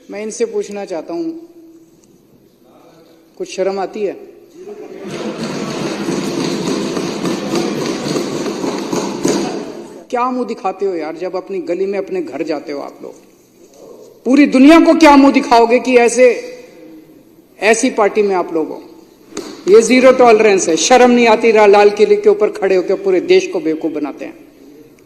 मैं इनसे पूछना चाहता हूं, कुछ शर्म आती है? क्या मुंह दिखाते हो यार, जब अपनी गली में अपने घर जाते हो आप लोग? पूरी दुनिया को क्या मुंह दिखाओगे कि ऐसी पार्टी में आप लोग हो? ये जीरो टॉलरेंस है। शर्म नहीं आती? लाल किले के ऊपर खड़े होकर पूरे देश को बेवकूफ बनाते हैं,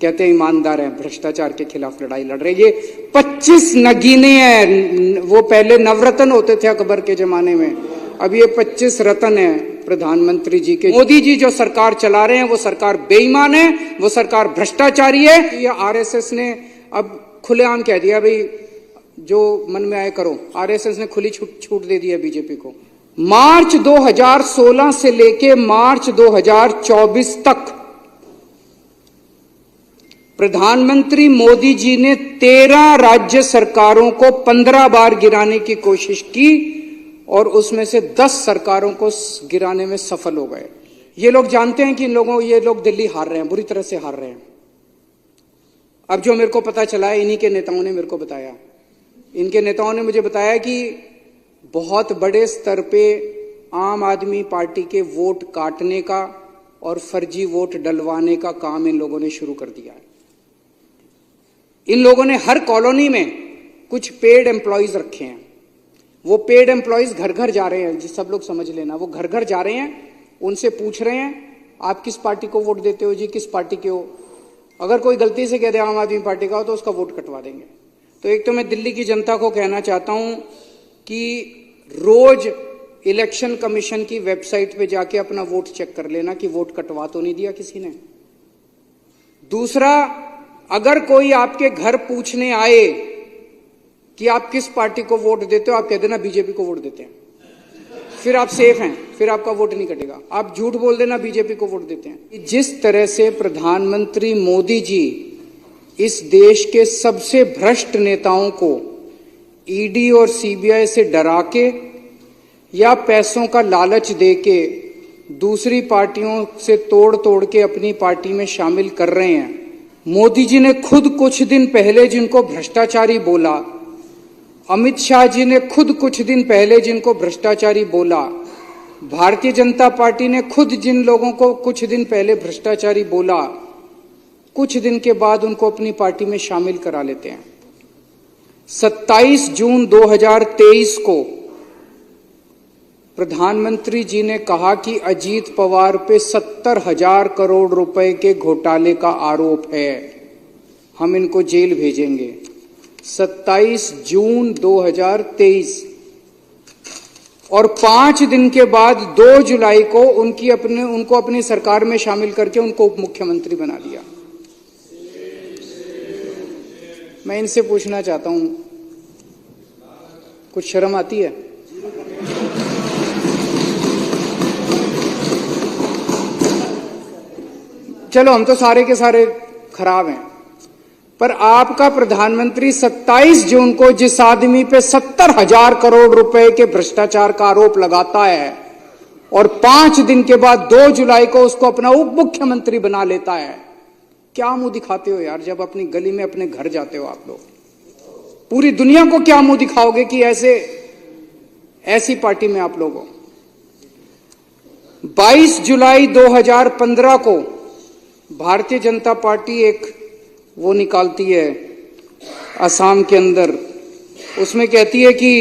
कहते हैं ईमानदार हैं, भ्रष्टाचार के खिलाफ लड़ाई लड़ रहे। ये 25 नगीने हैं। वो पहले नवरत्न होते थे अकबर के जमाने में, अब ये 25 रत्न है प्रधानमंत्री जी के। मोदी जी जो सरकार चला रहे हैं वो सरकार बेईमान है, वो सरकार भ्रष्टाचारी है। ये आरएसएस ने अब खुलेआम कह दिया, भाई जो मन में आए करो। आरएसएस ने खुली छूट दे दी है बीजेपी को। मार्च 2016 से लेके मार्च 2024 तक प्रधानमंत्री मोदी जी ने 13 राज्य सरकारों को 15 बार गिराने की कोशिश की और उसमें से 10 सरकारों को गिराने में सफल हो गए। ये लोग जानते हैं कि ये लोग दिल्ली हार रहे हैं, बुरी तरह से हार रहे हैं। अब जो मेरे को पता चला है, इन्हीं के नेताओं ने मेरे को बताया। इनके नेताओं ने मुझे बताया कि बहुत बड़े स्तर पे आम आदमी पार्टी के वोट काटने का और फर्जी वोट डलवाने का काम इन लोगों ने शुरू कर दिया है। इन लोगों ने हर कॉलोनी में कुछ पेड एम्प्लॉयज रखे हैं। वो पेड एम्प्लॉयज घर घर जा रहे हैं, सब लोग समझ लेना। वो घर घर जा रहे हैं, उनसे पूछ रहे हैं आप किस पार्टी को वोट देते हो जी, किस पार्टी के हो। अगर कोई गलती से कह दे आम आदमी पार्टी का हो तो उसका वोट कटवा देंगे। तो एक तो मैं दिल्ली की जनता को कहना चाहता हूं कि रोज इलेक्शन कमीशन की वेबसाइट पे जाके अपना वोट चेक कर लेना कि वोट कटवा तो नहीं दिया किसी ने। दूसरा, अगर कोई आपके घर पूछने आए कि आप किस पार्टी को वोट देते हो, आप कह देना बीजेपी को वोट देते हैं, फिर आप सेफ हैं, फिर आपका वोट नहीं कटेगा। आप झूठ बोल देना बीजेपी को वोट देते हैं। जिस तरह से प्रधानमंत्री मोदी जी इस देश के सबसे भ्रष्ट नेताओं को ईडी और सीबीआई से डरा के या पैसों का लालच देके दूसरी पार्टियों से तोड़ के अपनी पार्टी में शामिल कर रहे हैं। मोदी जी ने खुद कुछ दिन पहले जिनको भ्रष्टाचारी बोला, अमित शाह जी ने खुद कुछ दिन पहले जिनको भ्रष्टाचारी बोला, भारतीय जनता पार्टी ने खुद जिन लोगों को कुछ दिन पहले भ्रष्टाचारी बोला, कुछ दिन के बाद उनको अपनी पार्टी में शामिल करा लेते हैं। 27 जून 2023 को प्रधानमंत्री जी ने कहा कि अजीत पवार पे 70,000 करोड़ रुपए के घोटाले का आरोप है, हम इनको जेल भेजेंगे। 27 जून 2023 और 5 दिन के बाद 2 जुलाई को उनको अपनी सरकार में शामिल करके उनको उप मुख्यमंत्री बना दिया। मैं इनसे पूछना चाहता हूं, कुछ शर्म आती है? चलो हम तो सारे के सारे खराब हैं, पर आपका प्रधानमंत्री 27 जून को जिस आदमी पे 70,000 करोड़ रुपए के भ्रष्टाचार का आरोप लगाता है और 5 दिन के बाद 2 जुलाई को उसको अपना उप मुख्यमंत्री बना लेता है, क्या मुंह दिखाते हो यार, जब अपनी गली में अपने घर जाते हो आप लोग? पूरी दुनिया को क्या मुंह दिखाओगे कि ऐसी पार्टी में आप लोग हो? 22 जुलाई 2015 को भारतीय जनता पार्टी एक वो निकालती है असम के अंदर, उसमें कहती है कि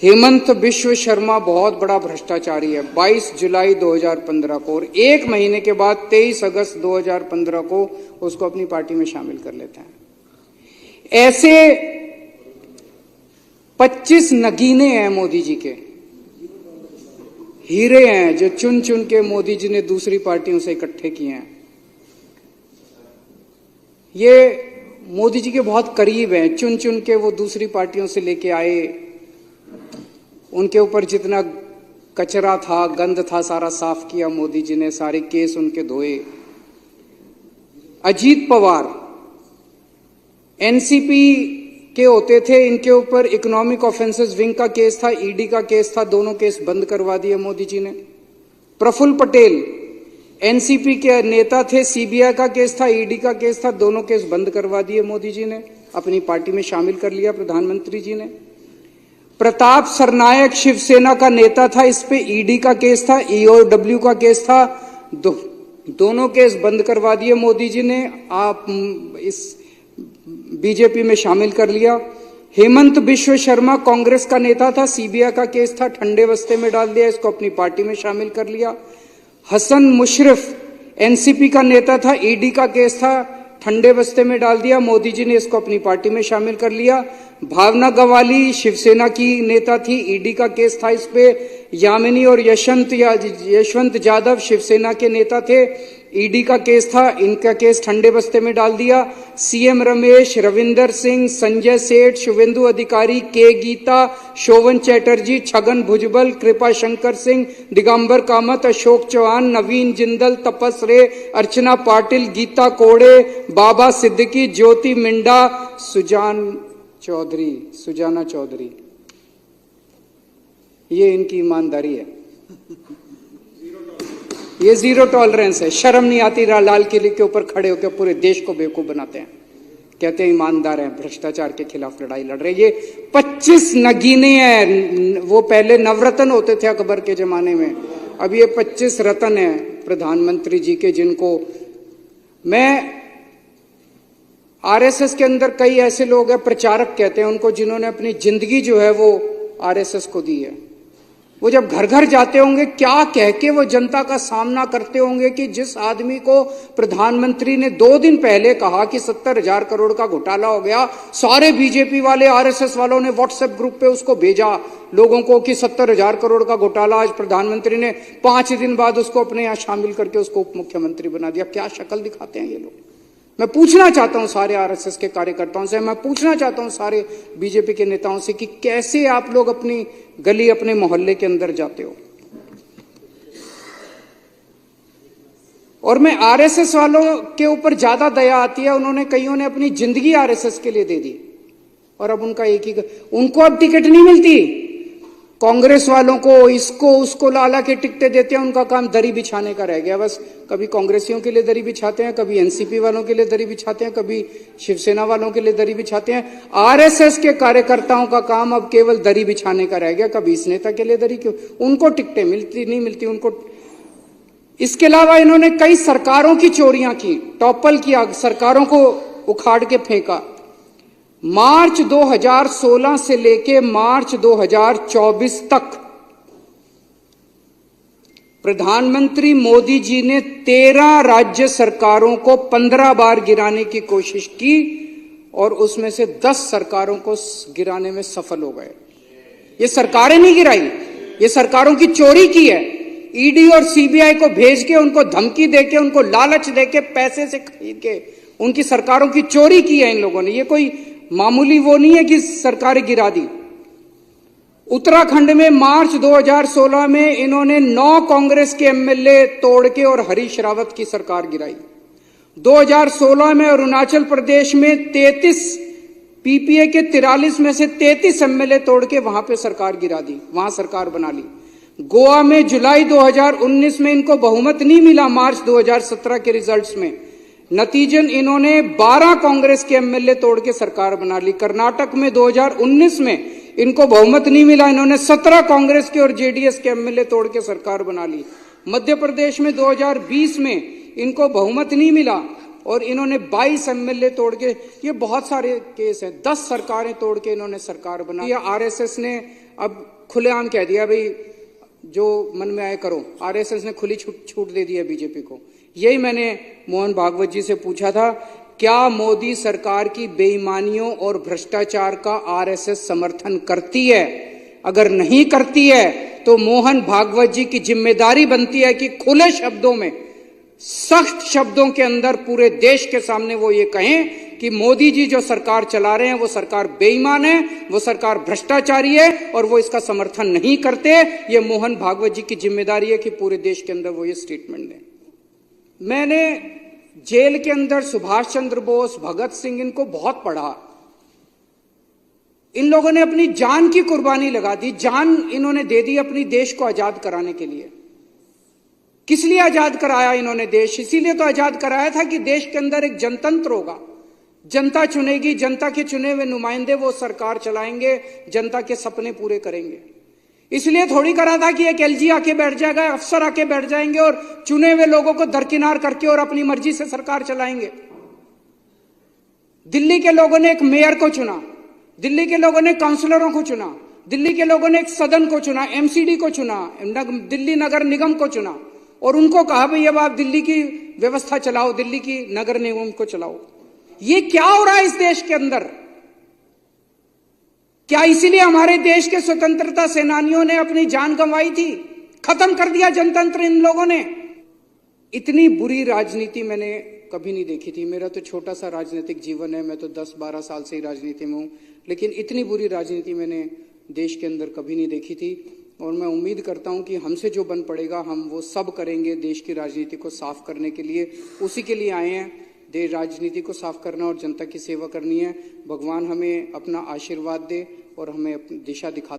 हेमंत बिश्व शर्मा बहुत बड़ा भ्रष्टाचारी है। 22 जुलाई 2015 को, और 1 महीने के बाद 23 अगस्त 2015 को उसको अपनी पार्टी में शामिल कर लेते हैं। ऐसे 25 नगीने हैं मोदी जी के, हीरे हैं जो चुन चुन के मोदी जी ने दूसरी पार्टियों से इकट्ठे किए हैं। ये मोदी जी के बहुत करीब हैं, चुन चुन के वो दूसरी पार्टियों से लेके आए। उनके ऊपर जितना कचरा था, गंद था, सारा साफ किया मोदी जी ने, सारे केस उनके धोए। अजीत पवार एनसीपी के होते थे, इनके ऊपर इकोनॉमिक ऑफेंसेस विंग का केस था, ईडी का केस था, दोनों केस बंद करवा दिए मोदी जी ने। प्रफुल्ल पटेल एनसीपी के नेता थे, सीबीआई का केस था, ईडी का केस था, दोनों केस बंद करवा दिए मोदी जी ने। अपनी पार्टी में शामिल कर लिया प्रधानमंत्री जी ने। प्रताप सरनायक शिवसेना का नेता था, इस पे ईडी का केस था, ईओडब्ल्यू का केस था, दोनों केस बंद करवा दिए मोदी जी ने। आप इस बीजेपी में शामिल कर लिया। हेमंत बिश्व शर्मा कांग्रेस का नेता था, सीबीआई का केस था, ठंडे बस्ते में डाल दिया, इसको अपनी पार्टी में शामिल कर लिया। हसन मुशर्रफ एनसीपी का नेता था, ईडी का केस था, ठंडे बस्ते में डाल दिया, मोदी जी ने इसको अपनी पार्टी में शामिल कर लिया। भावना गवाली शिवसेना की नेता थी, ईडी का केस था इस पे। यामिनी और यशवंत जाधव शिवसेना के नेता थे, ईडी का केस था, इनका केस ठंडे बस्ते में डाल दिया। सीएम रमेश, रविंदर सिंह, संजय सेठ, शुभेंदु अधिकारी, के गीता, शोभन चैटर्जी, छगन भुजबल, कृपा शंकर सिंह, दिगंबर कामत, अशोक चौहान, नवीन जिंदल, तपस रे, अर्चना पाटिल, गीता कोड़े, बाबा सिद्दीकी, ज्योति मिंडा, सुजाना चौधरी, ये इनकी ईमानदारी है, ये जीरो टॉलरेंस है। शर्म नहीं आती, लाल किले के ऊपर खड़े होकर पूरे देश को बेवकूफ बनाते हैं, कहते हैं ईमानदार हैं, भ्रष्टाचार के खिलाफ लड़ाई लड़ रहे। ये 25 नगीने हैं, वो पहले नवरत्न होते थे अकबर के जमाने में, अब ये 25 रत्न हैं प्रधानमंत्री जी के, जिनको मैं आरएसएस के अंदर कई ऐसे लोग हैं, प्रचारक कहते हैं उनको, जिन्होंने अपनी जिंदगी जो है वो आरएसएस को दी है। वो जब घर घर जाते होंगे, क्या कह के वो जनता का सामना करते होंगे कि जिस आदमी को प्रधानमंत्री ने 2 दिन पहले कहा कि 70,000 करोड़ का घोटाला हो गया, सारे बीजेपी वाले आरएसएस वालों ने व्हाट्सएप ग्रुप पे उसको भेजा लोगों को कि 70,000 करोड़ का घोटाला, आज प्रधानमंत्री ने 5 दिन बाद उसको अपने यहां शामिल करके उसको उप मुख्यमंत्री बना दिया। क्या शक्ल दिखाते हैं ये लोग। मैं पूछना चाहता हूं सारे आरएसएस के कार्यकर्ताओं से, मैं पूछना चाहता हूं सारे बीजेपी के नेताओं से कि कैसे आप लोग अपनी गली, अपने मोहल्ले के अंदर जाते हो। और मैं आरएसएस वालों के ऊपर ज्यादा दया आती है, उन्होंने कईयों ने अपनी जिंदगी आरएसएस के लिए दे दी और अब उनका एक ही, उनको अब टिकट नहीं मिलती। कांग्रेस वालों को इसको उसको लाला के टिकटें देते हैं, उनका काम दरी बिछाने का रह गया बस। कभी कांग्रेसियों के लिए दरी बिछाते हैं, कभी एनसीपी वालों के लिए दरी बिछाते हैं, कभी शिवसेना वालों के लिए दरी बिछाते हैं। आरएसएस के कार्यकर्ताओं का काम अब केवल दरी बिछाने का रह गया, कभी इस नेता के लिए दरी, क्यों उनको टिकटें मिलती नहीं मिलती उनको। इसके अलावा इन्होंने कई सरकारों की चोरियां की, टॉपल किया, सरकारों को उखाड़ के फेंका। मार्च 2016 से लेके मार्च 2024 तक प्रधानमंत्री मोदी जी ने 13 राज्य सरकारों को 15 बार गिराने की कोशिश की और उसमें से 10 सरकारों को गिराने में सफल हो गए। ये सरकारें नहीं गिराई, ये सरकारों की चोरी की है। ईडी और सीबीआई को भेज के, उनको धमकी देके, उनको लालच देके, पैसे से खरीद के उनकी सरकारों की चोरी की है इन लोगों ने। ये कोई मामूली वो नहीं है कि सरकारें गिरा दी। उत्तराखंड में मार्च 2016 में इन्होंने 9 कांग्रेस के एमएलए तोड़ के और हरीश रावत की सरकार गिराई। 2016 में अरुणाचल प्रदेश में 33 पीपीए के 43 में से 33 एमएलए तोड़ के वहां पे सरकार गिरा दी, वहां सरकार बना ली। गोवा में जुलाई 2019 में इनको बहुमत नहीं मिला मार्च 2017 के रिजल्ट्स में, नतीजन इन्होंने 12 कांग्रेस के एमएलए तोड़ के सरकार बना ली। कर्नाटक में 2019 में इनको बहुमत नहीं मिला, इन्होंने 17 कांग्रेस के और जेडीएस के एमएलए तोड़ के सरकार बना ली। मध्य प्रदेश में 2020 में इनको बहुमत नहीं मिला और इन्होंने 22 एमएलए तोड़ के, ये बहुत सारे केस हैं, 10 सरकारें तोड़ के इन्होंने सरकार बना ली। आरएसएस ने अब खुलेआम कह दिया भाई जो मन में आए करो, आरएसएस ने खुली छूट दे दी है बीजेपी को। यही मैंने मोहन भागवत जी से पूछा था, क्या मोदी सरकार की बेईमानियों और भ्रष्टाचार का आरएसएस समर्थन करती है? अगर नहीं करती है तो मोहन भागवत जी की जिम्मेदारी बनती है कि खुले शब्दों में, सख्त शब्दों के अंदर पूरे देश के सामने वो ये कहें कि मोदी जी जो सरकार चला रहे हैं वो सरकार बेईमान है, वो सरकार भ्रष्टाचारी है और वो इसका समर्थन नहीं करते। ये मोहन भागवत जी की जिम्मेदारी है कि पूरे देश के अंदर वो ये स्टेटमेंट दें। मैंने जेल के अंदर सुभाष चंद्र बोस, भगत सिंह, इनको बहुत पढ़ा। इन लोगों ने अपनी जान की कुर्बानी लगा दी, जान इन्होंने दे दी अपनी देश को आजाद कराने के लिए। किस लिए आजाद कराया इन्होंने देश? इसीलिए तो आजाद कराया था कि देश के अंदर एक जनतंत्र होगा, जनता चुनेगी, जनता के चुने हुए नुमाइंदे वो सरकार चलाएंगे, जनता के सपने पूरे करेंगे। इसलिए थोड़ी करा था कि एक एलजी आके बैठ जाएगा, अफसर आके बैठ जाएंगे और चुने हुए लोगों को दरकिनार करके और अपनी मर्जी से सरकार चलाएंगे। दिल्ली के लोगों ने एक मेयर को चुना, दिल्ली के लोगों ने काउंसलरों को चुना, दिल्ली के लोगों ने एक सदन को चुना, एमसीडी को चुना, दिल्ली नगर निगम को चुना और उनको कहा भाई अब आप दिल्ली की व्यवस्था चलाओ, दिल्ली की नगर निगम को चलाओ। ये क्या हो रहा है इस देश के अंदर? क्या इसीलिए हमारे देश के स्वतंत्रता सेनानियों ने अपनी जान गंवाई थी? खत्म कर दिया जनतंत्र इन लोगों ने। इतनी बुरी राजनीति मैंने कभी नहीं देखी थी। मेरा तो छोटा सा राजनीतिक जीवन है, मैं तो 10-12 साल से ही राजनीति में हूं, लेकिन इतनी बुरी राजनीति मैंने देश के अंदर कभी नहीं देखी थी। और मैं उम्मीद करता हूं कि हमसे जो बन पड़ेगा हम वो सब करेंगे देश की राजनीति को साफ करने के लिए। उसी के लिए आए हैं, देश राजनीति को साफ करना और जनता की सेवा करनी है। भगवान हमें अपना आशीर्वाद दे और हमें अपनी दिशा दिखा।